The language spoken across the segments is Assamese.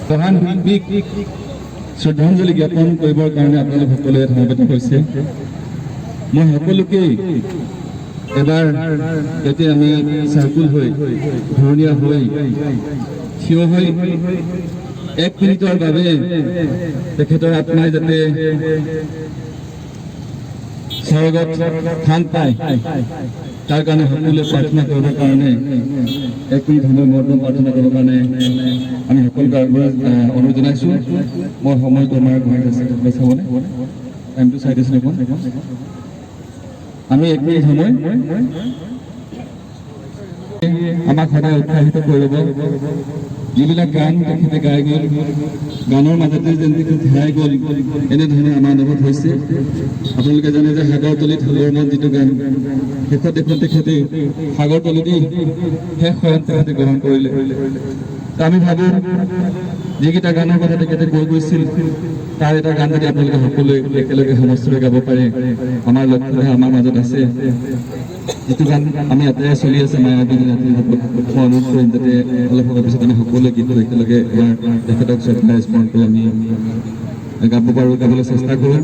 প্ৰধান শিল্পীক শ্ৰদ্ধাঞ্জলি জ্ঞাপন কৰিবৰ কাৰণে আপোনালোক সকলোৱে সমবেত হৈছে। মই সকলোকেই এবাৰ যাতে আমি চাৰ্কুল হৈ ঘূৰণীয়া হৈ থিয় হৈ 1 মিনিটৰ বাবে তেখেতৰ আত্মাই যাতে স্বৰ্গত স্থান পায় তাৰ কাৰণে সকলোৱে প্ৰাৰ্থনা কৰিবৰ কাৰণে 1 মিনিট সময় মৰ্ম প্ৰাৰ্থনা কৰিবৰ কাৰণে আমি সকলোকে অনুৰোধ জনাইছোঁ। মই সময়টো আমাৰ ঘৰত আছে চাবনে টাইমটো চাই দিছোঁ দেখোন। আমি 1 মিনিট সময় আমাক সদায় উৎসাহিত কৰিব। যিবিলাক গান তেখেতে গাই গ'ল, গানৰ মাজতে যেন তেখেত হেৰাই গ'ল, এনেধৰণে আমাৰ অনুভৱ হৈছে। আপোনালোকে জানে যে সাগৰতলীত সাগৰ মন যিটো গান, শেষত দেখোন তেখেতে সাগৰতলীতেই শেষ শয়ন তেখেতে গ্ৰহণ কৰিলে। আমি ভাবোঁ যিকেইটা গানৰ কথা তেখেতে কৈ গৈছিল তাৰ এটা গান যদি আপোনালোকে সকলোৱে একেলগে সমস্তৰে গাব পাৰে, আমাৰ লক্ষ্য আমাৰ মাজত আছে। যিটো গান আমি ইয়াতে চলি আছে মায়াবী ৰাতি, মই অনুৰোধ কৰিম যাতে অলপ সময় পিছত আমি সকলোৱে গীতটো একেলগে এবাৰ তেখেতক শ্ৰদ্ধা স্মৰণ কৰি আমি গাব পাৰোঁ, গাবলৈ চেষ্টা কৰোঁ।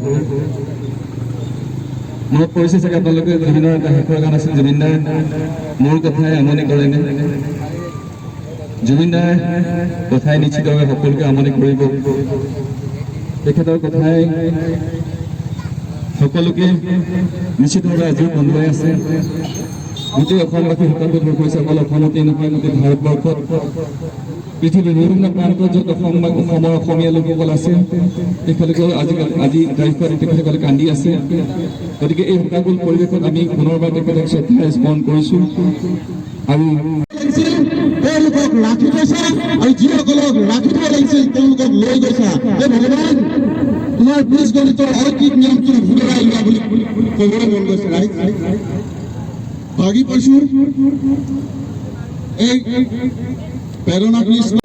মনত পৰিছে চাগে আপোনালোকে জুবিনৰ এটা শেষৰ গান আছিল, জুবিনদাৰ মোৰ কথাই আমনি কৰেনে। জুবিনদাৰ কথাই নিশ্চিতভাৱে সকলোকে আমনি কৰিব। তেখেতৰ কথাই সকলোকে নিশ্চিতভাৱে আজিও কন্দুৱাই আছে। গোটেই অসমবাসী শোকাতুৰ হৈ গৈছে। অকল অসমতেই নহয়, গোটেই ভাৰতবৰ্ষত, পৃথিৱীৰ বিভিন্ন প্ৰান্তত য'ত অসমৰ অসমীয়া লোকসকল আছে তেখেতলোকেও আজি তাৰিখত তেখেতসকলে কান্দি আছে। গতিকে এই শোকাকুল পৰিৱেশত আমি পুনৰবাৰ তেখেতক শ্ৰদ্ধা স্মৰণ কৰিছোঁ। আৰু তেওঁলোকক ৰাখি গৈছা আৰু যিসকলক ৰাখিব লাগিছিল তেওঁলোকক লৈ গৈছা। যে ভগৱান তোমাৰ বীজ গণিতৰ অৰ্কিক নিয়মটো ঘূৰাই লোৱা বুলি ক'বলৈ মন গৈছে। ভাগি পাইছোঁ এই প্ৰেৰণা কৃষ্ণ